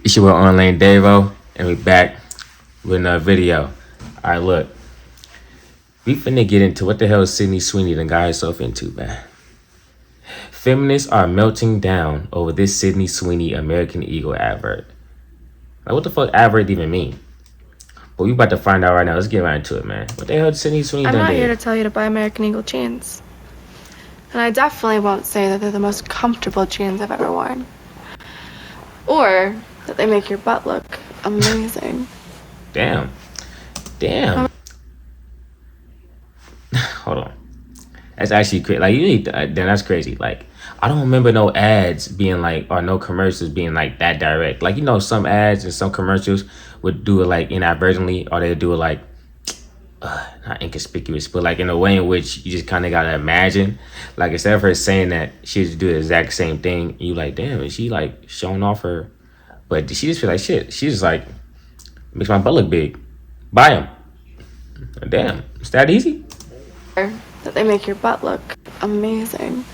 It's your boy Ownlane Davo, and we back with another video. Alright, look. We finna get into what the hell Sydney Sweeney done got herself into, man. Feminists are melting down over this Sydney Sweeney American Eagle advert. Like, what the fuck advert even mean? But we about to find out right now. Let's get right into it, man. What the hell did Sydney Sweeney done I'm not did? here to tell you to buy American Eagle jeans. And I definitely won't say that they're the most comfortable jeans I've ever worn. Or that they make your butt look amazing. Damn. Hold on. That's actually crazy. Like, you need to, then that's crazy. Like, I don't remember no ads being like, or no commercials being like that direct. Like, you know, some ads and some commercials would do it like inadvertently, or they would do it like, not inconspicuous, but like in a way in which you just kind of gotta imagine. Like, instead of her saying that, she just do the exact same thing. You like, damn, is she like showing off her? But she just feel like shit. She's just like, makes my butt look big. Buy them. Damn, it's that easy? That they make your butt look amazing.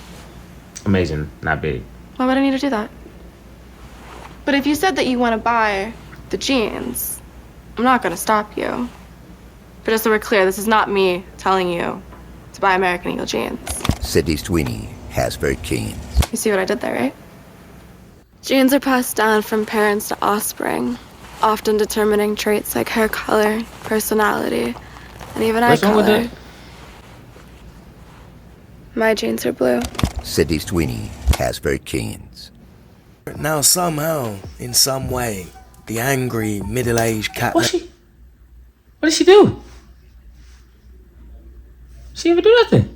Amazing, not big. Why would I need to do that? But if you said that you want to buy the jeans, I'm not going to stop you. But just so we're clear, this is not me telling you to buy American Eagle jeans. Sydney Sweeney has very keen. You see what I did there, right? Genes are passed down from parents to offspring, often determining traits like hair color, personality, and even eye color. My genes are blue. Sydney Sweeney has very keens. Now somehow, in some way, the angry, middle-aged cat... What did she do? She didn't even do nothing.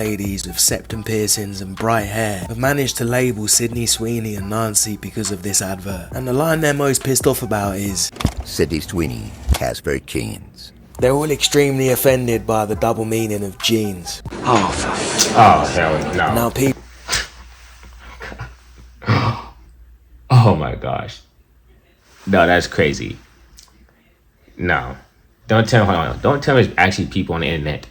Ladies with septum piercings and bright hair have managed to label Sydney Sweeney and Nancy because of this advert. And the line they're most pissed off about is... Sydney Sweeney has very keens. They're all extremely offended by the double meaning of jeans. Oh, hell no. Now people... Oh my gosh. No, that's crazy. No. Don't tell me, hold on. Don't tell me it's actually people on the internet.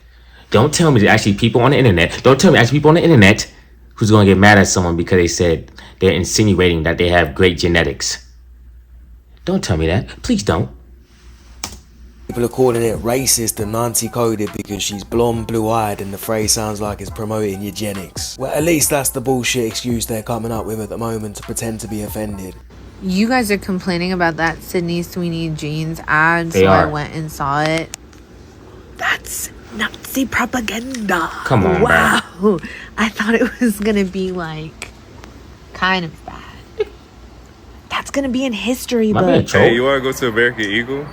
Don't tell me there's actually people on the internet. Don't tell me actually people on the internet who's going to get mad at someone because they said they're insinuating that they have great genetics. Don't tell me that. Please don't. People are calling it racist and Nancy-coded because she's blonde, blue-eyed, and the phrase sounds like it's promoting eugenics. Well, at least that's the bullshit excuse they're coming up with at the moment to pretend to be offended. You guys are complaining about that Sydney Sweeney jeans ad, They so are. I went and saw it. That's Nazi propaganda. Come on, wow. Bro. I thought it was gonna be like kind of bad. That's gonna be in history book. Hey, you wanna go to American Eagle?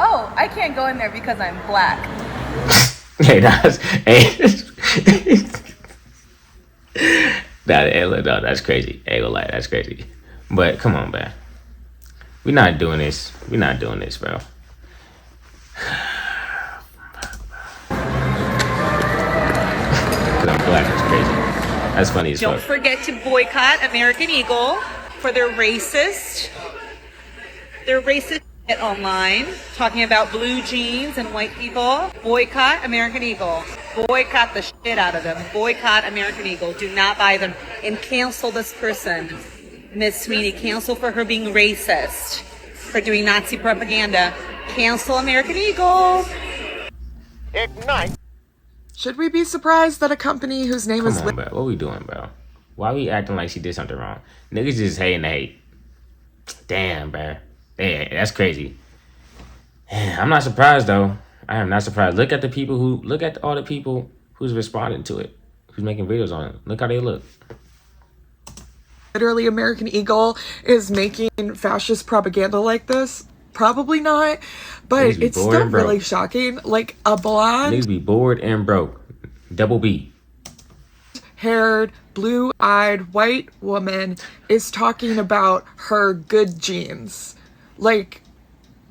Oh, I can't go in there because I'm black. Hey, that's no, that's crazy. Hey, go lie, that's crazy. But come on, man. We're not doing this. We're not doing this, bro. Cause I'm black. That's crazy. That's funny as fuck. Don't forget to boycott American Eagle for their racist shit online, talking about blue jeans and white people. Boycott American Eagle. Boycott the shit out of them. Boycott American Eagle. Do not buy them. And cancel this person, Miss Sweeney. Cancel for her being racist, for doing Nazi propaganda. Cancel American Eagle. Ignite. Should we be surprised that a company whose name is... Come on, bro. What we doing, bro? Why we acting like she did something wrong? Niggas just hating the hate. Damn, bro. Yeah, that's crazy. I'm not surprised, though. I am not surprised. Look at all the people who's responding to it, who's making videos on it. Look how they look. Literally, American Eagle is making fascist propaganda like this? Probably not, but it's still really shocking. Like, a blonde... Niggas be bored and broke. Double B. ...haired, blue-eyed, white woman is talking about her good genes. Like,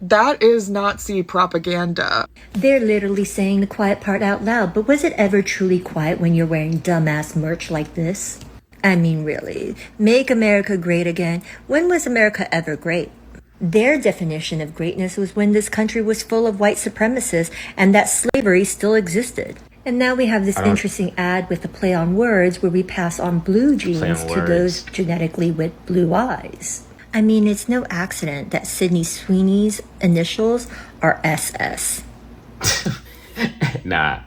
that is Nazi propaganda. They're literally saying the quiet part out loud, but was it ever truly quiet when you're wearing dumbass merch like this? I mean, really, make America great again. When was America ever great? Their definition of greatness was when this country was full of white supremacists and that slavery still existed. And now we have this interesting ad with a play on words where we pass on blue genes to those genetically with blue eyes. I mean, it's no accident that Sydney Sweeney's initials are SS. Nah,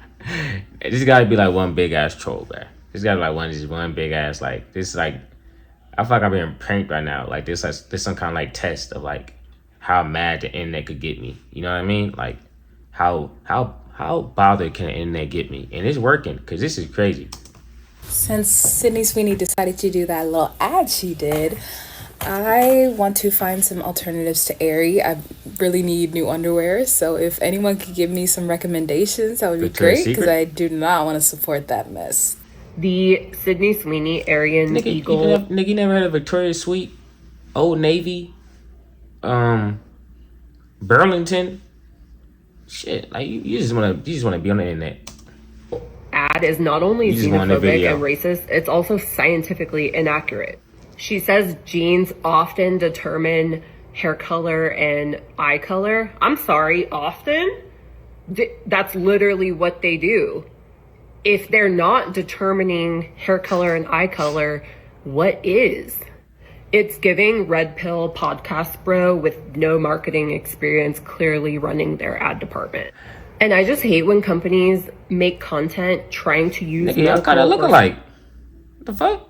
this gotta be like one big ass troll, man. This gotta be like one big ass like this. Like I feel like I'm being pranked right now. Like this some kind of like test of like how mad the internet could get me. You know what I mean? Like how bothered can the internet get me? And it's working because this is crazy. Since Sydney Sweeney decided to do that little ad she did, I want to find some alternatives to Aerie. I really need new underwear, so if anyone could give me some recommendations, that would be great, because I do not want to support that mess. The Sydney Sweeney Aryan Eagle. You never heard of Victoria's Suite, Old Navy, Burlington? Shit, like you just wanna be on the internet. Ad is not only xenophobic and racist, it's also scientifically inaccurate. She says genes often determine hair color and eye color. I'm sorry, often? That's literally what they do. If they're not determining hair color and eye color, what is? It's giving red pill podcast bro with no marketing experience clearly running their ad department. And I just hate when companies make content trying to use y'all kind of look alike. What the fuck?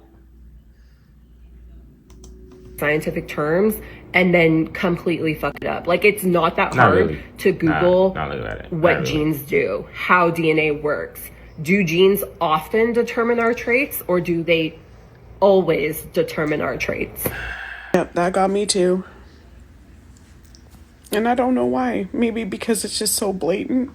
Scientific terms and then completely fuck it up. Like, it's not that hard to Google what genes do, how DNA works. Do genes often determine our traits, or do they always determine our traits? Yep, that got me too. And I don't know why. Maybe because it's just so blatant.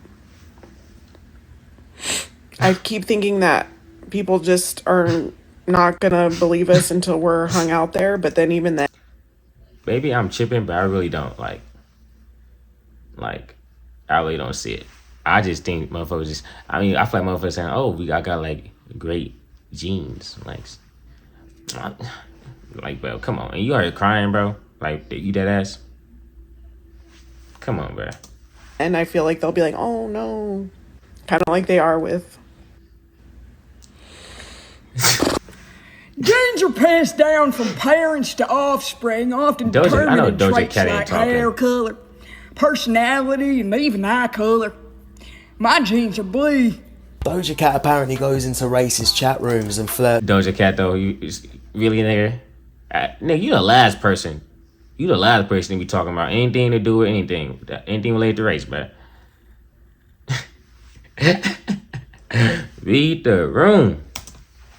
I keep thinking that people just are not gonna believe us until we're hung out there, but then even then. Maybe I'm chipping, but I really don't like I really don't see it. I just think motherfuckers just, I mean, I feel like motherfuckers saying, oh, I got like great genes. Like, bro, come on. And you already crying, bro. Like, you dead ass? Come on, bro. And I feel like they'll be like, oh no. Kind of like they are with. Genes are passed down from parents to offspring, often determining traits like hair color, personality, and even eye color. My genes are blue. Doja Cat apparently goes into racist chat rooms and flirts. Doja Cat, though, you really, nigga? Nigga, you the last person. You the last person to be talking about anything to do with anything related to race, bro. Read the room.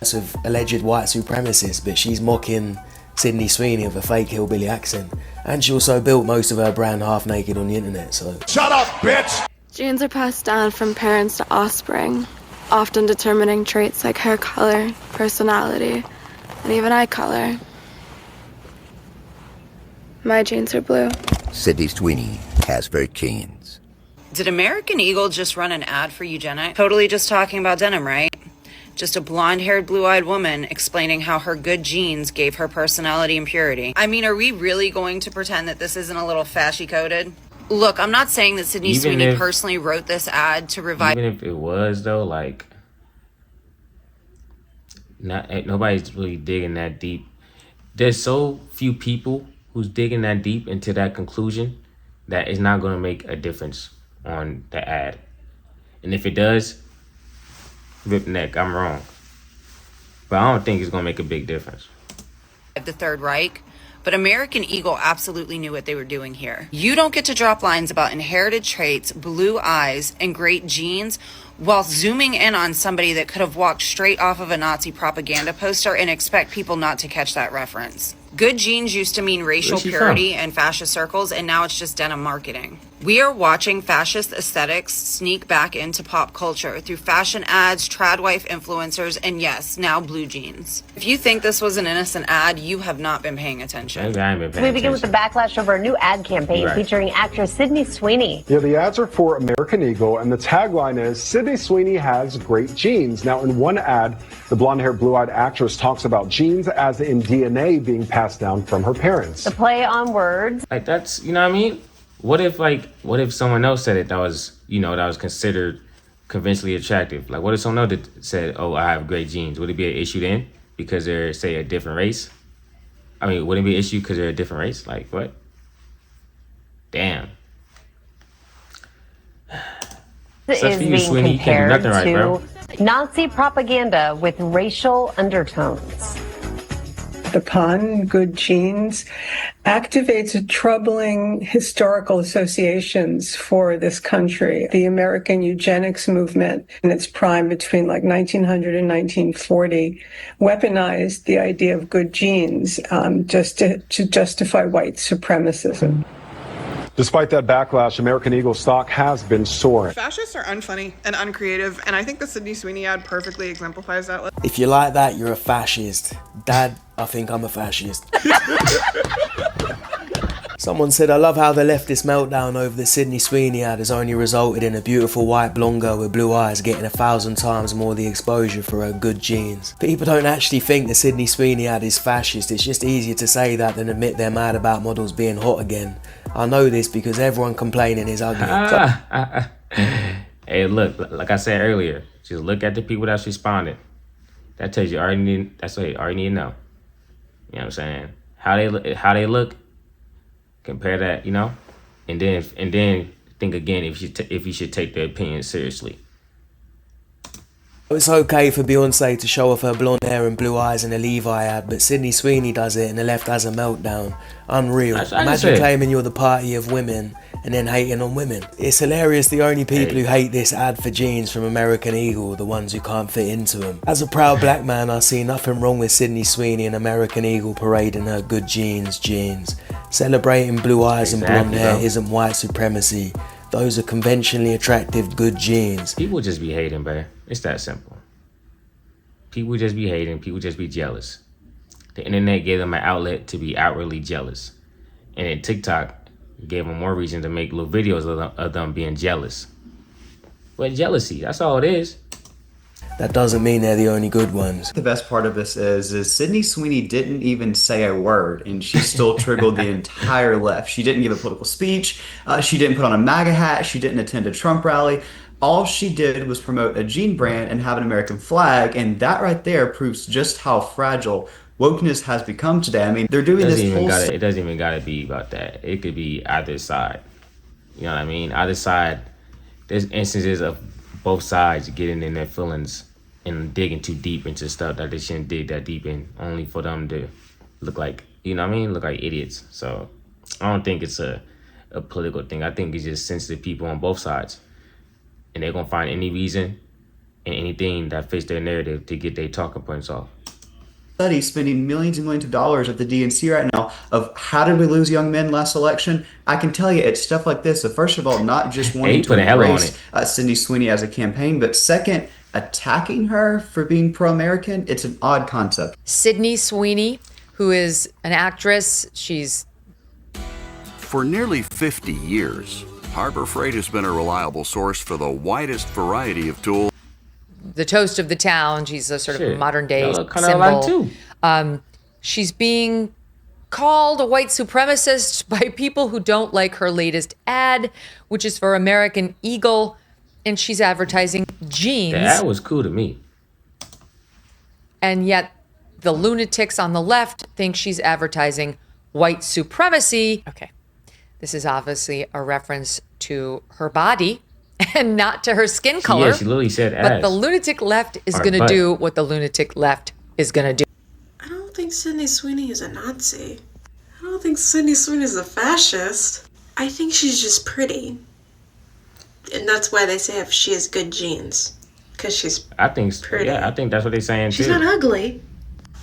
Of alleged white supremacists, but she's mocking Sydney Sweeney with a fake hillbilly accent, and she also built most of her brand half naked on the internet. So shut up, bitch. Genes are passed down from parents to offspring, often determining traits like hair color, personality, and even eye color. My genes are blue. Sydney Sweeney has very genes. Did American Eagle just run an ad for eugenics? Totally just talking about denim, right? Just a blonde-haired, blue-eyed woman explaining how her good genes gave her personality and purity. I mean, are we really going to pretend that this isn't a little fashy-coded? Look, I'm not saying that Sydney Sweeney personally wrote this ad to revive... Even if it was, though, like... nobody's really digging that deep. There's so few people who's digging that deep into that conclusion that it's not going to make a difference on the ad. And if it does... rip neck, I'm wrong. But I don't think it's gonna make a big difference. The Third Reich, but American Eagle absolutely knew what they were doing here. You don't get to drop lines about inherited traits, blue eyes, and great genes while zooming in on somebody that could have walked straight off of a Nazi propaganda poster and expect people not to catch that reference. Good genes used to mean racial purity in fascist circles, and now it's just denim marketing. We are watching fascist aesthetics sneak back into pop culture through fashion ads, trad wife influencers, and yes, now blue jeans. If you think this was an innocent ad, you have not been paying attention. Maybe I ain't been paying We begin with the backlash over a new ad campaign featuring actress Sydney Sweeney. Yeah, the ads are for American Eagle, and the tagline is, Sydney Sweeney has great genes. Now, in one ad, the blonde-haired, blue-eyed actress talks about genes as in DNA being passed down from her parents. The play on words. Like, that's, you know what I mean? What if someone else said it that was, that was considered conventionally attractive? Like, what if someone else said, oh, I have great genes? Would it be an issue then? Because they're, say, a different race? I mean, wouldn't it be an issue because they're a different race? Like, what? Damn. Is being Sweeney. You can't do compared nothing right, bro. to Nazi propaganda with racial undertones. The pun, good genes, activates troubling historical associations for this country. The American eugenics movement in its prime between like 1900 and 1940 weaponized the idea of good genes just to justify white supremacism. Despite that backlash, American Eagle stock has been soaring. Fascists are unfunny and uncreative, and I think the Sydney Sweeney ad perfectly exemplifies that. If you like that, you're a fascist. Dad, I think I'm a fascist. Someone said, I love how the leftist meltdown over the Sydney Sweeney ad has only resulted in a beautiful white blonde girl with blue eyes getting 1,000 times more the exposure for her good genes. People don't actually think the Sydney Sweeney ad is fascist. It's just easier to say that than admit they're mad about models being hot again. I know this because everyone complaining is ugly. Hey, look, like I said earlier, just look at the people that's responding. That tells you that's what you already need to know. You know what I'm saying? How they look, compare that, you know, and then think again if you should take their opinion seriously. It's okay for Beyonce to show off her blonde hair and blue eyes in a Levi ad, but Sydney Sweeney does it and the left has a meltdown. Unreal. Imagine claiming you're the party of women and then hating on women. It's hilarious the only people who hate this ad for jeans from American Eagle are the ones who can't fit into them. As a proud black man, I see nothing wrong with Sydney Sweeney and American Eagle parading her good jeans. Celebrating blue eyes and blonde hair isn't white supremacy. Those are conventionally attractive good genes. People just be hating, bro. It's that simple. People just be hating. People just be jealous. The internet gave them an outlet to be outwardly jealous. And then TikTok gave them more reason to make little videos of them being jealous. But jealousy, that's all it is. That doesn't mean they're the only good ones. The best part of this is Sydney Sweeney didn't even say a word, and she still triggered the entire left. She didn't give a political speech. She didn't put on a MAGA hat. She didn't attend a Trump rally. All she did was promote a jean brand and have an American flag, and that right there proves just how fragile wokeness has become today. I mean, they're doing this whole... It doesn't even gotta be about that. It could be either side. You know what I mean? Either side. There's instances of both sides getting in their feelings and digging too deep into stuff that they shouldn't dig that deep in, only for them to look like, you know what I mean? Look like idiots. So I don't think it's a political thing. I think it's just sensitive people on both sides. And they're gonna find any reason and anything that fits their narrative to get their talking points off. Study spending millions and millions of dollars at the DNC right now of how did we lose young men last election. I can tell you it's stuff like this. So first of all, not just wanting to embrace Sydney Sweeney as a campaign, but second, attacking her for being pro-American. It's an odd concept. Sydney Sweeney, who is an actress, For nearly 50 years, Harbor Freight has been a reliable source for the widest variety of tools. The toast of the town. She's a sort of modern day symbol. She's being called a white supremacist by people who don't like her latest ad, which is for American Eagle, and she's advertising jeans. The ad was cool to me. And yet the lunatics on the left think she's advertising white supremacy. Okay. This is obviously a reference to her body and not to her skin color. Yeah, she literally said ass. But the lunatic left is going to do what the lunatic left is going to do. I don't think Sydney Sweeney is a Nazi. I don't think Sydney Sweeney is a fascist. I think she's just pretty. And that's why they say if she has good genes. Because she's pretty. Yeah, I think that's what they're saying she's too. She's not ugly.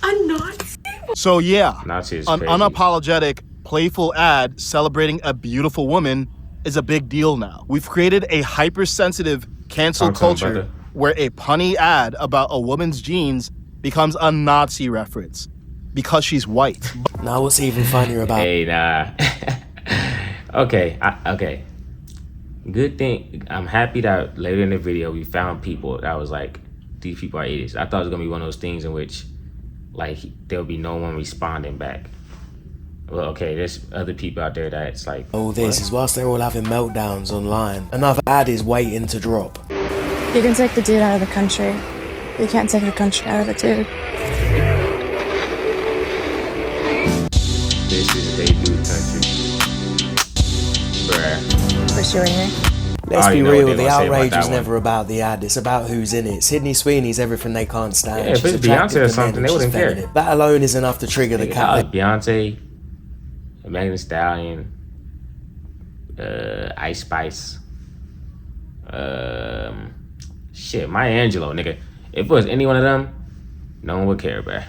A Nazi. So yeah, Nazi is an crazy. Unapologetic, playful ad celebrating a beautiful woman is a big deal now. We've created a hypersensitive cancel culture where a punny ad about a woman's jeans becomes a Nazi reference because she's white. Now what's even funnier about Hey, nah. Okay. Good thing. I'm happy that later in the video we found people that was like, these people are idiots. I thought it was gonna be one of those things in which like there'll be no one responding back. Well, okay, there's other people out there that's like... All this is whilst they're all having meltdowns online. Another ad is waiting to drop. You can take the dude out of the country. You can't take the country out of the dude. This is they do country. Bruh. Pursuing her. Let's be real, the outrage is never about the ad, it's about who's in it. Sydney Sweeney's everything they can't stand. Yeah, if it's Beyonce or something, they wouldn't care. That alone is enough to trigger the cat. Beyonce, Megan Thee Stallion, Ice Spice, shit, Maya Angelou, nigga. If it was any one of them, no one would care, bruh.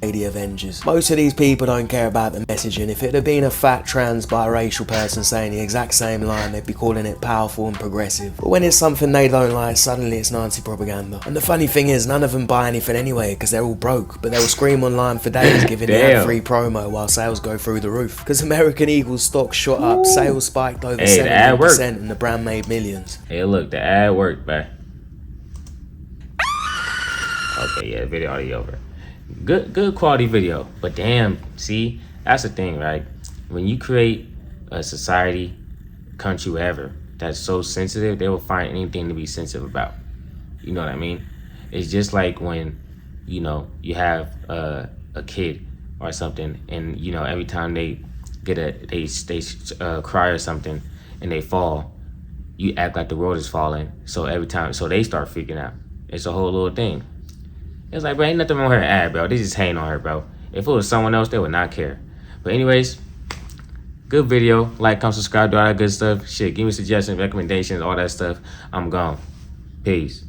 Lady Avengers. Most of these people don't care about the messaging. If it had been a fat trans biracial person saying the exact same line, they'd be calling it powerful and progressive. But when it's something they don't like, suddenly it's Nazi propaganda. And the funny thing is, none of them buy anything anyway because they're all broke, but they'll scream online for days giving the free promo while sales go through the roof. Because American Eagle's stock shot up, sales spiked over 70% and the brand made millions. Hey, look, the ad worked, bruh. Okay, yeah, video already over. Good quality video, but damn, see, that's the thing, right? When you create a society, country, whatever, that's so sensitive, they will find anything to be sensitive about. You know what I mean? It's just like when, you know, you have a kid or something, and you know, every time they get they cry or something and they fall, you act like the world is falling. So every time, so they start freaking out. It's a whole little thing. It's like, bro, ain't nothing wrong with her ad, bro. They just hating on her, bro. If it was someone else, they would not care. But anyways, good video. Like, comment, subscribe, do all that good stuff. Shit, give me suggestions, recommendations, all that stuff. I'm gone. Peace.